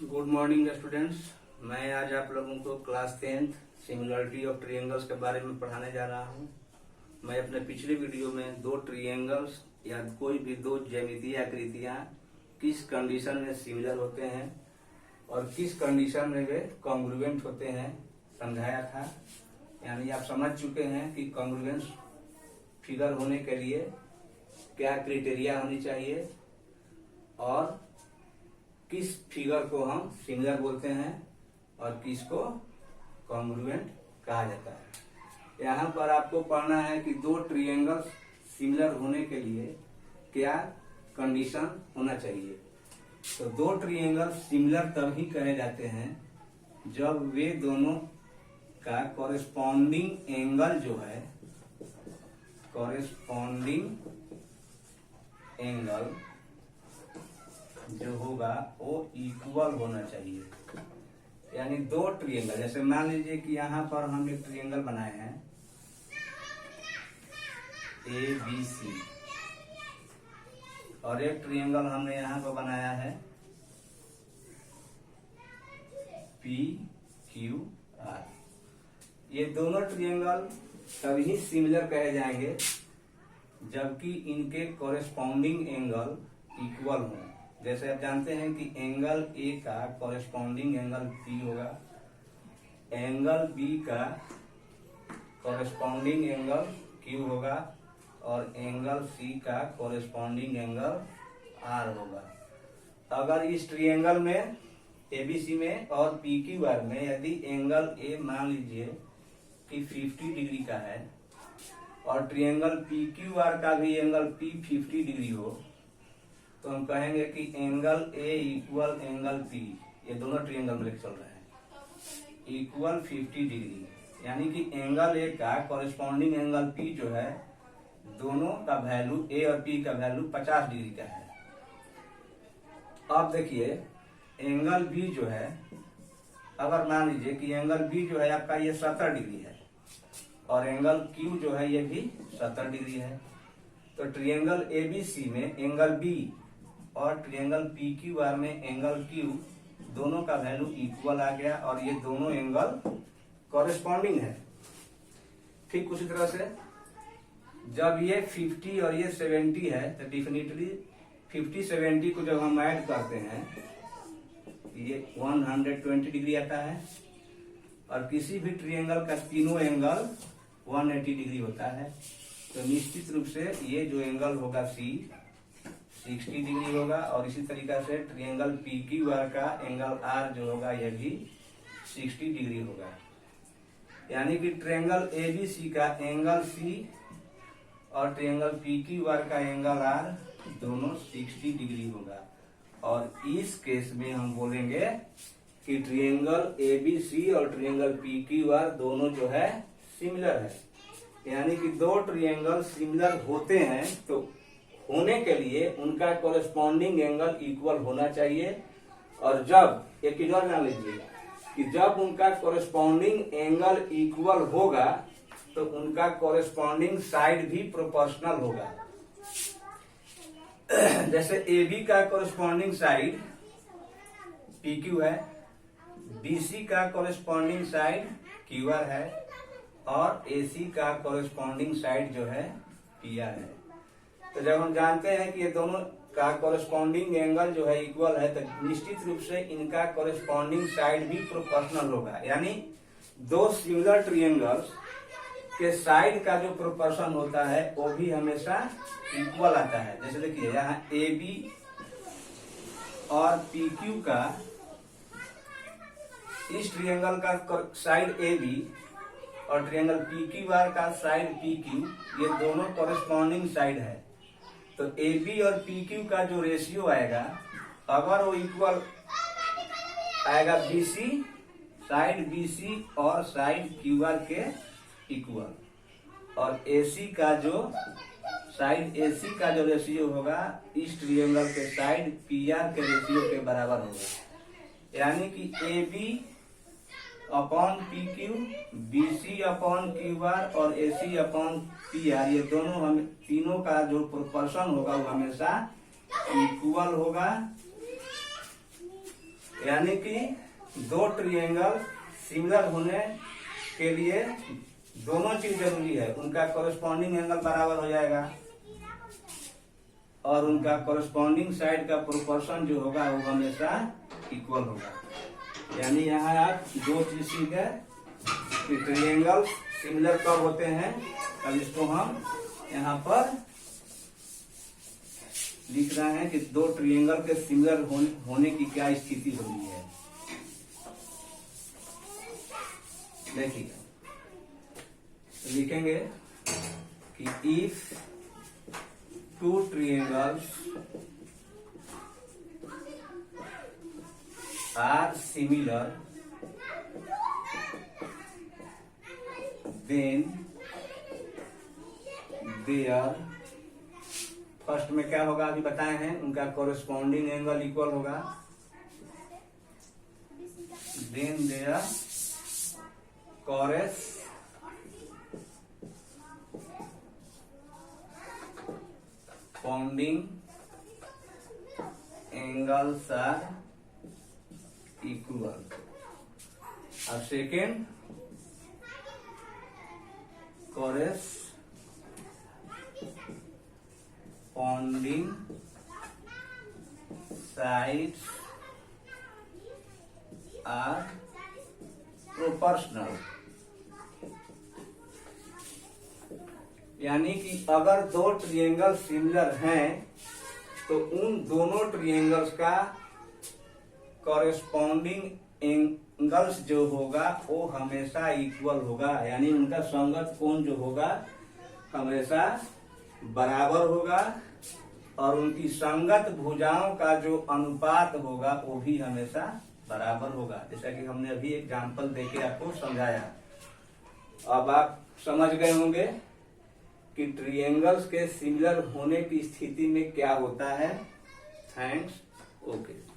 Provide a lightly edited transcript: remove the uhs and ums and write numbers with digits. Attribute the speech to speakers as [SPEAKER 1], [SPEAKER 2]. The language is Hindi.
[SPEAKER 1] Good morning students. मैं आज आप लोगों को class 10th similarity of triangles के बारे में पढ़ाने जा रहा हूं। मैं अपने पिछले वीडियो में दो ट्रायंगल्स या कोई भी दो ज्यामितीय आकृतियां किस कंडीशन में सिमिलर होते हैं और किस कंडीशन में वे कॉन्ग्रुएंट होते हैं समझाया था। यानी आप समझ चुके हैं कि कॉन्ग्रुएंस फिगर होने के लिए क्या क्राइटेरिया होनी चाहिए और किस फिगर को हम सिमिलर बोलते हैं और किसको कॉन्ग्रुएंट कहा जाता है। यहाँ पर आपको पढ़ना है कि दो ट्रायंगल्स सिमिलर होने के लिए क्या कंडीशन होना चाहिए। तो दो ट्रायंगल्स सिमिलर तभी कहे जाते हैं जब वे दोनों का कॉरेस्पॉन्डिंग एंगल जो है, कॉरेस्पॉन्डिंग एंगल जो होगा वो इक्वल होना चाहिए। यानी दो ट्रायंगल, जैसे मान लीजिए कि यहाँ पर हम एक ट्रायंगल बनाए हैं ABC और एक ट्रायंगल हमने यहाँ पर बनाया है PQR। ये दोनों ट्रायंगल तभी सिमिलर कहे जाएंगे जबकि इनके कॉरेस्पॉन्डिंग एंगल इक्वल हों। जैसे आप जानते हैं कि एंगल A का कॉरेस्पॉन्डिंग एंगल P होगा, एंगल B का कॉरेस्पॉन्डिंग एंगल Q होगा और एंगल C का कॉरेस्पॉन्डिंग एंगल R होगा। अगर इस ट्रायंगल में ABC में और PQR में यदि एंगल A मान लीजिए कि 50 डिग्री का है और ट्रायंगल PQR का भी एंगल P 50 डिग्री हो तो हम कहेंगे कि angle A equal angle P, ये दोनों ट्रायंगल में चल रहे हैं, इक्वल 50 डिग्री। यानी कि एंगल A का कॉरेस्पॉन्डिंग एंगल P जो है दोनों का वैल्यू A और P का वैल्यू 50 डिग्री का है। अब देखिए एंगल B जो है, अगर मान लीजिए कि एंगल B जो है आपका ये 70 डिग्री है और एंगल Q जो है ये भी 70 डिग्री है, तो ट्रायंगल ABC में एंगल B और ट्रायंगल PQR में एंगल Q दोनों का वैल्यू इक्वल आ गया और ये दोनों एंगल कॉरेस्पॉन्डिंग है। ठीक उसी तरह से जब ये 50 और ये 70 है तो डेफिनेटली 50-70 को जब हम ऐड करते हैं ये 120 डिग्री आता है और किसी भी ट्रायंगल का तीनों एंगल 180 डिग्री होता है। तो निश्चित रूप से ये जो एंगल होगा C 60 डिग्री होगा और इसी तरीका से ट्रायंगल PQR का एंगल R जो होगा यह भी 60 डिग्री होगा। यानी कि ट्रायंगल ABC का एंगल C और ट्रायंगल PQR का एंगल R दोनों 60 डिग्री होगा और इस केस में हम बोलेंगे कि ट्रायंगल ABC और ट्रायंगल PQR दोनों जो है सिमिलर है। यानी कि दो ट्रायंगल सिमिलर होते हैं तो होने के लिए उनका कॉरेस्पॉन्डिंग एंगल इक्वल होना चाहिए और जब एक चीज और जान लीजिए कि जब उनका कॉरेस्पॉन्डिंग एंगल इक्वल होगा तो उनका कॉरेस्पॉन्डिंग साइड भी प्रोपोर्शनल होगा। जैसे AB का कॉरेस्पॉन्डिंग साइड PQ है, BC का कॉरेस्पॉन्डिंग साइड QR है और AC का कॉरेस्पॉन्डिंग साइड जो है PR है। तो जब हम जानते हैं कि ये दोनों का कॉरेस्पॉन्डिंग एंगल जो है इक्वल है तो निश्चित रूप से इनका कॉरेस्पॉन्डिंग साइड भी प्रोपोर्शनल होगा। यानी दो सिमिलर ट्रायंगल्स के साइड का जो प्रोपोर्शन होता है वो भी हमेशा इक्वल आता है। जैसे देखिए यहाँ AB और PQ का इस ट्रायंगल का साइड AB और ट्रायंगल PQR का साइड PQ ये दोनों कॉरेस्पॉन्डिंग साइड है। तो AB और PQ का जो रेशियो आएगा अगर वो इक्वल आएगा BC साइड BC और साइड QR के इक्वल और AC का जो साइड AC का जो रेशियो होगा इस ट्रायंगल के साइड PR के रेशियो के बराबर होगा। यानी कि AB upon PQ, BC upon QR और AC अपॉन PR ये दोनों हम तीनों का जो प्रोपोर्शन होगा वो हमेशा इक्वल होगा। यानी कि दो ट्रायंगल सिमिलर होने के लिए दोनों चीज जरूरी है, उनका कॉरेस्पॉन्डिंग एंगल बराबर हो जाएगा और उनका कॉरेस्पॉन्डिंग साइड का प्रोपोर्शन जो होगा वो हमेशा इक्वल होगा। यानी यहाँ आप दो चीज सीख है कि ट्रायंगल सिमिलर कब होते हैं। अब इसको हम यहाँ पर लिख रहे हैं कि दो ट्रायंगल के सिमिलर होने की क्या स्थिति होती है। देखिए लिखेंगे कि if two triangles are similar then their, first में क्या होगा अभी बताए हैं, उनका कॉरेस्पॉन्डिंग एंगल इक्वल होगा। Then their corresponding angles are equal. अब second, corresponding sides are proportional। यानी कि अगर दो ट्रायंगल सिमिलर हैं तो उन दोनों ट्रायंगल्स का कॉरेस्पॉन्डिंग एंगल्स जो होगा वो हमेशा इक्वल होगा। यानी उनका संगत कोण जो होगा हमेशा बराबर होगा और उनकी संगत भुजाओं का जो अनुपात होगा वो भी हमेशा बराबर होगा। जैसा कि हमने अभी एग्जांपल देके आपको समझाया। अब आप समझ गए होंगे कि ट्रायंगल्स के सिमिलर होने की स्थिति में क्या होता है। थैंक्स। ओके।